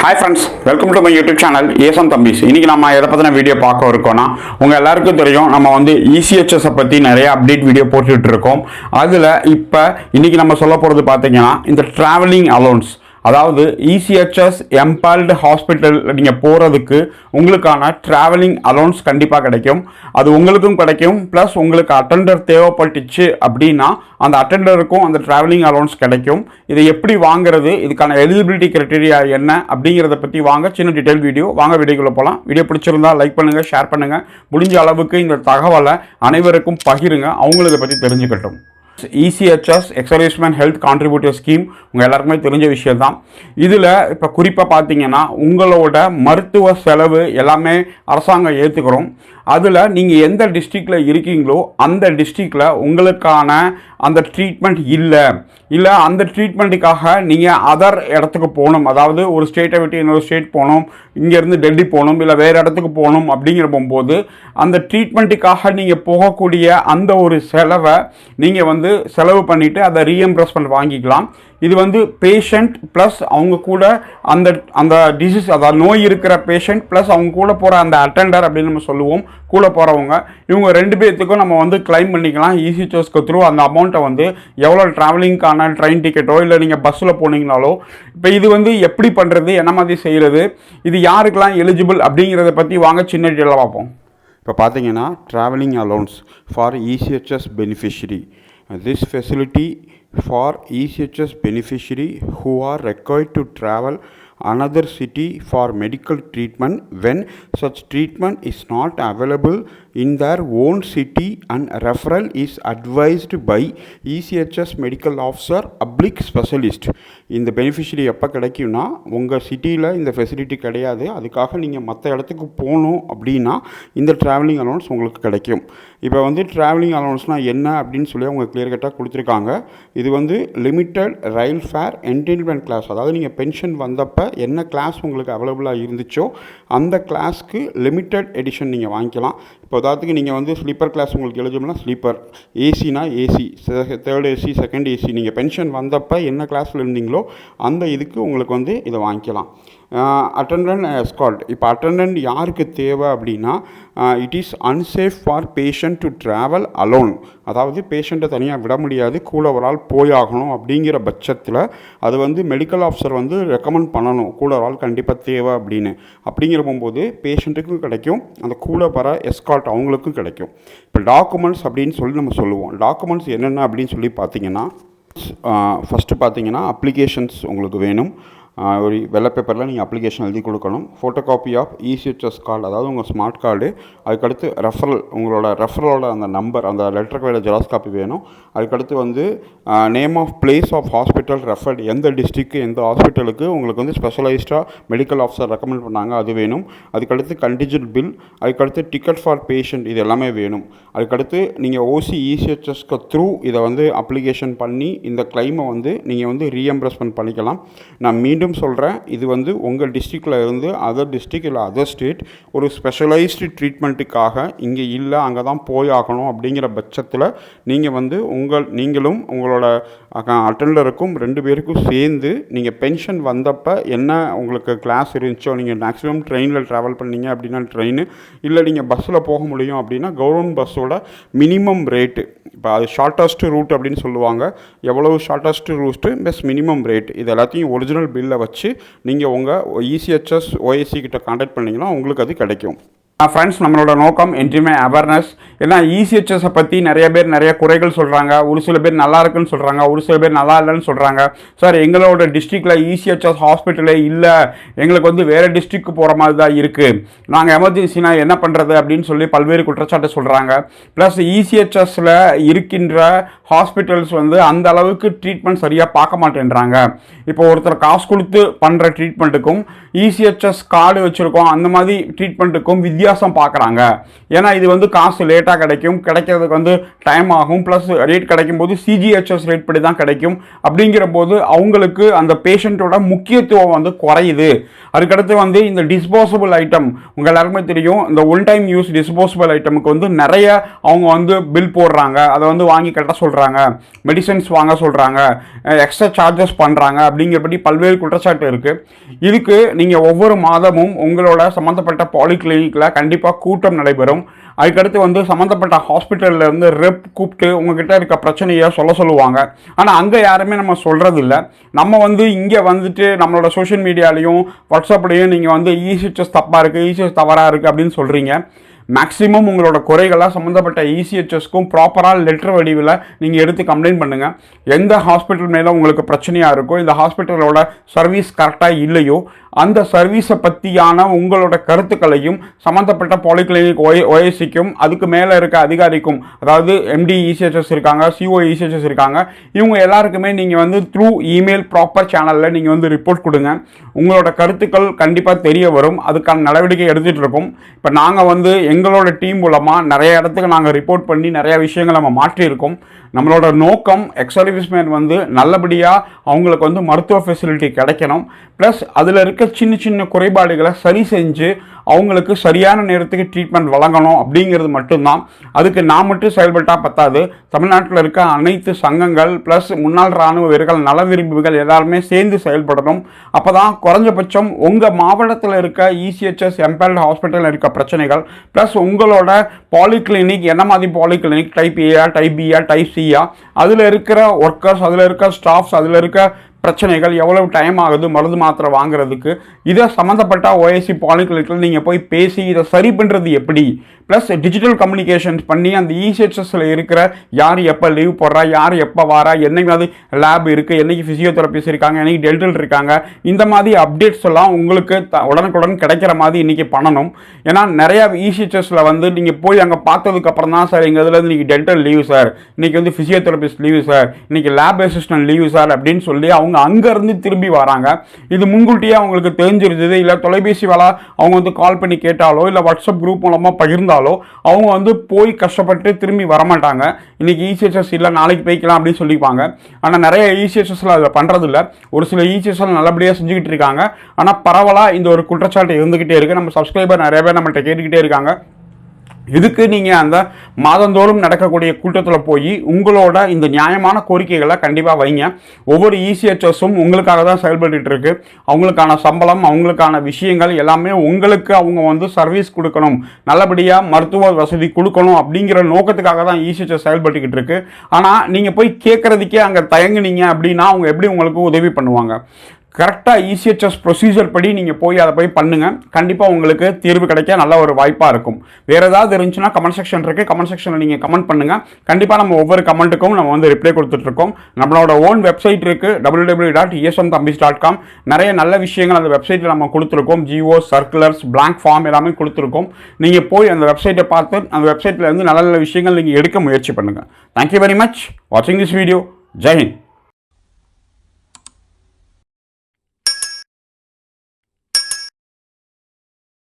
Hi friends, welcome to my YouTube channel ஏசம் தம்பிஸ். இன்னைக்கு நம்ம எதை பத்தின வீடியோ பார்க்க இருக்கோம்னா, உங்க எல்லாருக்கும் தெரியும் நம்ம வந்து ECHS பத்தி நிறைய அப்டேட் வீடியோ போட்டுட்டு இருக்கோம். அதுல இப்ப இன்னைக்கு நம்ம சொல்ல போறது பாத்தீங்கன்னா இந்த டிராவலிங் அலோன்ஸ், அதாவது ECHS எம்பல்டு ஹாஸ்பிட்டல் நீங்கள் போகிறதுக்கு உங்களுக்கான ட்ராவலிங் அலோன்ஸ் கண்டிப்பாக கிடைக்கும். அது உங்களுக்கும் கிடைக்கும், ப்ளஸ் உங்களுக்கு அட்டெண்டர் தேவைப்பட்டுச்சு அப்படின்னா அந்த அட்டெண்டருக்கும் அந்த ட்ராவலிங் அலோன்ஸ் கிடைக்கும். இதை எப்படி வாங்குறது, இதுக்கான எலிஜிபிலிட்டி கிரைட்டீரியா என்ன அப்படிங்கிறத பற்றி வாங்க சின்ன டீட்டெயில் வீடியோ. வாங்க வீடியோக்குள்ளே போகலாம். வீடியோ பிடிச்சிருந்தா லைக் பண்ணுங்கள், ஷேர் பண்ணுங்கள், முடிஞ்ச அளவுக்கு இந்த தகவலை அனைவருக்கும் பகிருங்க, அவங்களும் இதை பற்றி தெரிஞ்சுக்கட்டும். ECHS ex-servicemen health contributor scheme உங்கள் எல்லாருக்குமே தெரிஞ்ச விஷயம் தான். இதில் இப்போ குறிப்பாக பார்த்தீங்கன்னா உங்களோட மருத்துவ செலவு எல்லாமே அரசாங்கம் ஏற்றுக்கிறோம். அதில் நீங்கள் எந்த டிஸ்ட்ரிக்டில் இருக்கீங்களோ அந்த டிஸ்ட்ரிக்டில் உங்களுக்கான அந்த ட்ரீட்மெண்ட் இல்லை அந்த ட்ரீட்மெண்ட்டுக்காக நீங்கள் அதர் இடத்துக்கு போகணும், அதாவது ஒரு ஸ்டேட்டை விட்டு இன்னொரு ஸ்டேட் போகணும், இங்கேருந்து டெல்லி போகணும், இல்லை வேறு இடத்துக்கு போகணும் அப்படிங்கிற போகும்போது அந்த ட்ரீட்மெண்ட்டுக்காக நீங்கள் போகக்கூடிய அந்த ஒரு செலவை நீங்கள் வந்து செலவு பண்ணிவிட்டு அதை ரீஎம்பர்ஸ்மெண்ட் வாங்கிக்கலாம். இது வந்து பேஷண்ட் ப்ளஸ் அவங்க கூட அந்த அந்த டிசீஸ், அதாவது நோய் இருக்கிற பேஷண்ட் ப்ளஸ் அவங்க கூட போகிற அந்த அட்டெண்டர் அப்படின்னு நம்ம சொல்லுவோம், கூட போகிறவங்க, இவங்க ரெண்டு பேர்த்துக்கும் நம்ம வந்து கிளைம் பண்ணிக்கலாம் ECHSக்கு த்ரூ. அந்த அமௌண்ட்டை வந்து எவ்வளோ ட்ராவலிங்க்கான ட்ரெயின் டிக்கெட்டோ இல்லை நீங்கள் பஸ்ஸில் போனீங்கனாலோ, இப்போ இது வந்து எப்படி பண்ணுறது, என்ன மாதிரி செய்கிறது, இது யாருக்கெல்லாம் எலிஜிபிள் அப்படிங்கிறத பற்றி வாங்க சின்ன டீட்டெயிலாக பார்ப்போம். இப்போ பார்த்தீங்கன்னா travelling allowance for ECHS beneficiary. This facility for ECHS beneficiary who are required to travel another city for medical treatment when such treatment is not available in their own city and referral is advised by ECHS medical officer oblique specialist. இந்த beneficiary எப்போ கிடைக்கும்னா, உங்கள் சிட்டியில் இந்த facility கிடையாது, அதுக்காக நீங்கள் மற்ற இடத்துக்கு போகணும் அப்படின்னா இந்த ட்ராவலிங் அலோன்ஸ் உங்களுக்கு கிடைக்கும். இப்போ வந்து ட்ராவலிங் அலோன்ஸ்னால் என்ன அப்படின்னு சொல்லி அவங்க கிளியர் கட்டாக கொடுத்துருக்காங்க. இது வந்து லிமிட்டட் ரயில் ஃபேர் என்டெயின்மெண்ட் கிளாஸ், அதாவது நீங்கள் பென்ஷன் வந்தப்போ என்ன கிளாஸ் உங்களுக்கு அவைலபிளாக இருந்துச்சோ அந்த கிளாஸ்க்கு லிமிட்டட் எடிஷன் நீங்கள் வாங்கிக்கலாம். இப்போ உதாரணத்துக்கு நீங்கள் வந்து ஸ்லீப்பர் கிளாஸ் உங்களுக்கு எலிஜிபிள்னா ஸ்லீப்பர், ஏசினா AC, third AC, second AC, நீங்கள் பென்ஷன் வந்தப்போ என்ன கிளாஸில் இருந்தீங்களோ அந்த இதுக்கு உங்களுக்கு வந்து இதை வாங்கிக்கலாம். அட்டெண்டன்ட் எஸ்கார்ட், இப்போ அட்டெண்டன்ட் யாருக்கு தேவை அப்படின்னா, it is unsafe for patient to travel alone, அதாவது பேஷண்ட்டை தனியாக விட முடியாது, கூட ஒரு ஆள் போயாகணும் அப்படிங்கிற பட்சத்தில் அது வந்து மெடிக்கல் ஆஃபீஸர் வந்து ரெக்கமெண்ட் பண்ணணும், கூட ஒரு ஆள் கண்டிப்பாக தேவை அப்படின்னு. அப்படிங்கிற போகும்போது பேஷண்ட்டுக்கும் கிடைக்கும், அந்த கூட வர எஸ்கார்ட் அவங்களுக்கும் கிடைக்கும். இப்போ டாக்குமெண்ட்ஸ் அப்படின்னு சொல்லி நம்ம சொல்லுவோம். டாக்குமெண்ட்ஸ் என்னென்ன அப்படின்னு சொல்லி பார்த்தீங்கன்னா, ஃபஸ்ட்டு பார்த்தீங்கன்னா அப்ளிகேஷன்ஸ் உங்களுக்கு வேணும். ஒரு வெள்ளை பேப்பரில் நீங்கள் அப்ளிகேஷன் எழுதி கொடுக்கணும். Photo copy of ECHS card, அதாவது உங்கள் ஸ்மார்ட் கார்டு. அதுக்கடுத்து ரெஃபரல், உங்களோட ரெஃபரலோட அந்த நம்பர், அந்த லெட்டருக்கு வேலை ஜெராக்ஸ் காப்பி வேணும். அதுக்கடுத்து வந்து name of place of hospital referred, எந்த டிஸ்ட்ரிக்ட்டு எந்த ஹாஸ்பிட்டலுக்கு உங்களுக்கு வந்து ஸ்பெஷலைஸ்டாக மெடிக்கல் ஆஃபீஸர் ரெக்கமெண்ட் பண்ணாங்க அது வேணும். அதுக்கடுத்து கண்டிஜென்ட் பில், அதுக்கடுத்து டிக்கெட் ஃபார் பேஷண்ட், இது எல்லாமே வேணும். அதுக்கடுத்து நீங்கள் ECHSக்கு த்ரூ இதை வந்து அப்ளிகேஷன் பண்ணி இந்த கிளைமை வந்து நீங்கள் வந்து ரீஎம்பர்ஸ்மெண்ட் பண்ணிக்கலாம். நான் மீண்டும் சொல்கிறேன், இது வந்து உங்கள் டிஸ்ட்ரிக்டில் இருந்து அதர் டிஸ்ட்ரிக்ட் இல்லை அதர் ஸ்டேட் ஒரு ஸ்பெஷலைஸ்டு ட்ரீட்மெண்ட்டுக்காக இங்கே இல்லை, அங்கே தான் போயாகணும் அப்படிங்கிற பட்சத்தில் நீங்கள் வந்து நீங்களும் உங்களோட அட்டெண்டருக்கும் ரெண்டு பேருக்கும் சேர்ந்து நீங்கள் பென்ஷன் வந்தப்போ என்ன உங்களுக்கு கிளாஸ் இருந்துச்சோ, நீங்கள் மேக்ஸிமம் ட்ரெயினில் ட்ராவல் பண்ணீங்க அப்படின்னா ட்ரெயின், இல்லை நீங்கள் பஸ்ஸில் போக முடியும் அப்படின்னா கவர்மெண்ட் பஸ்ஸோட மினிமம் ரேட்டு, இப்போ அது ஷார்ட்டஸ்ட் ரூட் அப்படின்னு சொல்லுவாங்க, எவ்வளவு shortest route plus minimum rate, இது எல்லாத்தையும் ஒரிஜினல் பில்லை வச்சு நீங்கள் உங்கள் ECHS OAC கிட்ட கான்டாக்ட் பண்ணிங்கன்னா உங்களுக்கு அது கிடைக்கும். ஃப்ரெண்ட்ஸ், நம்மளோட நோக்கம் என்றுமே அவேர்னஸ். ஏன்னா ECHSஸை பற்றி நிறைய பேர் நிறைய குறைகள் சொல்கிறாங்க, ஒரு சில பேர் நல்லா இருக்குன்னு சொல்கிறாங்க, ஒரு சில பேர் நல்லா இல்லைன்னு சொல்கிறாங்க. சார், எங்களோட டிஸ்ட்ரிக்டில் ECHS ஹாஸ்பிட்டலே இல்லை, எங்களுக்கு வந்து வேறு டிஸ்ட்ரிக்ட் போகிற மாதிரி தான் இருக்குது, நாங்கள் எமர்ஜென்சினா என்ன பண்ணுறது அப்படின்னு சொல்லி பல்வேறு குற்றச்சாட்டு சொல்கிறாங்க. ப்ளஸ் ECHSல இருக்கின்ற ஹாஸ்பிட்டல்ஸ் வந்து அந்த அளவுக்கு ட்ரீட்மெண்ட் சரியாக பார்க்க மாட்டேன்றாங்க. இப்போ ஒருத்தர் காசு கொடுத்து பண்ணுற ட்ரீட்மெண்ட்டுக்கும் ECHS கார்டு வச்சுருக்கோம் அந்த மாதிரி ட்ரீட்மெண்ட்டுக்கும் வித்தியாசம் வித்தியாசம் பார்க்குறாங்க. ஏன்னா இது வந்து காசு லேட்டாக கிடைக்கிறதுக்கு வந்து டைம் ஆகும், ப்ளஸ் ரேட் கிடைக்கும்போது சிஜிஹெச்எஸ் ரேட் படி தான் கிடைக்கும். அப்படிங்கிற போது அவங்களுக்கு அந்த பேஷண்ட்டோட முக்கியத்துவம் வந்து குறையுது. அதுக்கடுத்து வந்து இந்த டிஸ்போசபிள் ஐட்டம் உங்கள் எல்லாருக்குமே தெரியும், இந்த ஒன் டைம் யூஸ் டிஸ்போசபிள் ஐட்டமுக்கு வந்து நிறைய அவங்க வந்து பில் போடுறாங்க, அதை வந்து வாங்கி கட்ட சொல்கிறாங்க, மெடிசன்ஸ் வாங்க சொல்கிறாங்க, எக்ஸ்ட்ரா சார்ஜஸ் பண்ணுறாங்க அப்படிங்கிறபடி பல்வேறு குற்றச்சாட்டு இருக்குது. இதுக்கு நீங்கள் ஒவ்வொரு மாதமும் உங்களோட சம்மந்தப்பட்ட பாலிகிளினிக்கில் கண்டிப்பாக கூட்டம் நடைபெறும். அதுக்கடுத்து வந்து சம்மந்தப்பட்ட ஹாஸ்பிட்டல்லேருந்து ரெப் கூப்பிட்டு உங்ககிட்ட இருக்க பிரச்சனையை சொல்லுவாங்க. ஆனால் அங்கே யாருமே நம்ம சொல்கிறது இல்லை. நம்ம வந்து இங்கே வந்துட்டு நம்மளோட சோஷியல் மீடியாலையும் வாட்ஸ்அப்லேயும் நீங்கள் வந்து இசிஹெச்எஸ் தப்பாக இருக்குது, இசிஹெச் தவறாக இருக்குது அப்படின்னு சொல்கிறீங்க. மேக்ஸிமம் உங்களோட குறைகளாக சம்மந்தப்பட்ட இசிஹெச்எஸ்க்கும் ப்ராப்பராக லெட்டர் வடிவில் நீங்கள் எடுத்து கம்ப்ளைண்ட் பண்ணுங்கள். எந்த ஹாஸ்பிட்டல் மேலே உங்களுக்கு பிரச்சனையாக இருக்கோ, இந்த ஹாஸ்பிட்டலோட சர்வீஸ் கரெக்டாக இல்லையோ, அந்த சர்வீஸை பற்றியான உங்களோட கருத்துக்களையும் சம்மந்தப்பட்ட பாலிகிளினிக் ஓஎஸ்சிக்கும் அதுக்கு மேலே இருக்க அதிகாரிக்கும், அதாவது எம்டி இசிஹெச்எஸ் இருக்காங்க, சிஓ இசிஹெச்எஸ் இருக்காங்க, இவங்க எல்லாருக்குமே நீங்கள் வந்து த்ரூ இமெயில் ப்ராப்பர் சேனலில் நீங்கள் வந்து ரிப்போர்ட் கொடுங்க. உங்களோட கருத்துக்கள் கண்டிப்பாக தெரிய வரும். அதுக்கான நடவடிக்கை எடுத்துகிட்டு இருக்கோம். இப்போ நாங்கள் வந்து எங்களோட டீம் மூலமாக நிறைய இடத்துக்கு நாங்கள் ரிப்போர்ட் பண்ணி நிறைய விஷயங்களை நம்ம மாற்றியிருக்கோம். நம்மளோட நோக்கம் எக்ஸர்விஸ்மேன் வந்து நல்லபடியாக அவங்களுக்கு வந்து மருத்துவ ஃபெசிலிட்டி கிடைக்கணும், ப்ளஸ் அதில் இருக்க சின்ன சின்ன குறைபாடுகளை சரி செஞ்சு அவங்களுக்கு சரியான நேரத்துக்கு ட்ரீட்மெண்ட் வழங்கணும் அப்படிங்கிறது மட்டும்தான். அதுக்கு நான் மட்டும் செயல்பட்டால் பத்தாது, தமிழ்நாட்டில் இருக்க அனைத்து சங்கங்கள் ப்ளஸ் முன்னாள் இராணுவ வீரர்கள், நல விரும்பிகள் எல்லாருமே சேர்ந்து செயல்படணும். அப்போ தான் குறைஞ்சபட்சம் உங்கள் மாவட்டத்தில் இருக்க இசிஹெச்எஸ் எம்பேர்டு ஹாஸ்பிட்டலில் இருக்க பிரச்சனைகள் ப்ளஸ் உங்களோட பாலிகிளினிக் என்ன மாதிரி பாலிகிளினிக், டைப் ஏயா, டைப் பியா, டைப் சியா, அதில் இருக்கிற ஒர்க்கர்ஸ், அதில் இருக்க ஸ்டாஃப்ஸ், அதில் இருக்க பிரச்சனைகள், எவ்வளவு டைம் ஆகுது மருந்து மாத்திரை வாங்குறதுக்கு, இதை சம்மந்தப்பட்ட ஓஎஸ்சி பாலிகிளினிக்கில் நீங்கள் போய் பேசி இதை சரி பண்ணுறது எப்படி, ப்ளஸ் டிஜிட்டல் கம்யூனிகேஷன்ஸ் பண்ணி அந்த இசிஹெச்எஸில் இருக்கிற யார் எப்போ லீவ் போடுறா, யார் எப்போ வாரா, என்னைக்கு மாதிரி லேப் இருக்குது, என்னைக்கு ஃபிசியோதெரபிஸ்ட் இருக்காங்க, என்னைக்கு டென்டல் இருக்காங்க, இந்த மாதிரி அப்டேட்ஸ் எல்லாம் உங்களுக்கு உடனுக்குடன் கிடைக்கிற மாதிரி இன்றைக்கி பண்ணணும். ஏன்னா நிறையா இசிஹெச்எஸில் வந்து நீங்கள் போய் அங்கே பார்த்ததுக்கப்புறம் தான் சார் எங்கள் இதில் இன்றைக்கி டென்டல் லீவ் சார், இன்றைக்கி வந்து ஃபிசியோதெரபிஸ்ட் லீவு சார், இன்றைக்கி லேப் அசிஸ்டன்ட் லீவு சார் அப்படின்னு சொல்லி அவங்க அங்கேருந்து திரும்பி வராங்க. இது முன்கூட்டியே அவங்களுக்கு தெரிஞ்சிருந்தது. இல்லை தொலைபேசி வேலை அவங்க வந்து கால் பண்ணி கேட்டாலோ இல்லை வாட்ஸ்அப் குரூப் மூலமாக பகிர்ந்தாலோ அவங்க வந்து போய் கஷ்டப்பட்டு திரும்பி வரமாட்டாங்க. இன்னைக்கு இசிஹெச்எஸ் இல்லை நாளைக்கு போய்க்கலாம் அப்படின்னு சொல்லிப்பாங்க. ஆனால் நிறைய இசிஹெச்எஸ்ல அதில் பண்ணுறதில்ல. ஒரு சில இசிஹெச்எஸ் நல்லபடியாக செஞ்சுக்கிட்டு இருக்காங்க. ஆனால் பரவலாக இந்த ஒரு குற்றச்சாட்டு இருந்துக்கிட்டே இருக்குது. நம்ம சப்ஸ்கிரைபர் நிறைய பேர் நம்மள்கிட்ட கேட்டுக்கிட்டே இருக்காங்க. இதுக்கு நீங்கள் அந்த மாதந்தோறும் நடக்கக்கூடிய கூட்டத்தில் போய் உங்களோட இந்த நியாயமான கோரிக்கைகளை கண்டிப்பாக வைங்க. ஒவ்வொரு இசிஹெச்எஸும் உங்களுக்காக தான் செயல்பட்டு இருக்கு. அவங்களுக்கான சம்பளம், அவங்களுக்கான விஷயங்கள் எல்லாமே உங்களுக்கு அவங்க வந்து சர்வீஸ் கொடுக்கணும், நல்லபடியாக மருத்துவ வசதி கொடுக்கணும் அப்படிங்கிற நோக்கத்துக்காக தான் இசிஹெச்எஸ் செயல்பட்டுக்கிட்டு இருக்கு. ஆனால் நீங்கள் போய் கேட்குறதுக்கே அங்கே தயங்குனீங்க அப்படின்னா அவங்க எப்படி உங்களுக்கு உதவி பண்ணுவாங்க? கரெக்டாக இசிஹெச்எஸ் ப்ரொசீஜர் படி நீங்கள் போய் அதை போய் பண்ணுங்கள். கண்டிப்பாக உங்களுக்கு தீர்வு கிடைக்க நல்ல ஒரு வாய்ப்பாக இருக்கும். வேறு ஏதாவது இருந்துச்சுன்னா கமெண்ட் செக்ஷன் இருக்குது, கமெண்ட் செக்ஷனில் நீங்கள் கமெண்ட் பண்ணுங்கள். கண்டிப்பாக நம்ம ஒவ்வொரு கமெண்ட்டுக்கும் நம்ம வந்து ரிப்ளை கொடுத்துட்ருக்கோம். நம்மளோட ஓன் வெப்சைட் இருக்குது, www.esomthambis.com. நிறைய நல்ல விஷயங்கள் அந்த வெப்சைட்டில் நம்ம கொடுத்துருக்கோம். ஜிஓ, சர்க்குலர்ஸ், பிளாங்க் ஃபார்ம் எல்லாமே கொடுத்துருக்கோம். நீங்கள் போய் அந்த வெப்சைட்டை பார்த்து அந்த வெப்சைட்டில் இருந்து நல்ல நல்ல விஷயங்கள் நீங்கள் எடுக்க முயற்சி பண்ணுங்கள். தேங்க்யூ வெரி மச் வாட்சிங் திஸ் வீடியோ. ஜெய் ஹிந்த்.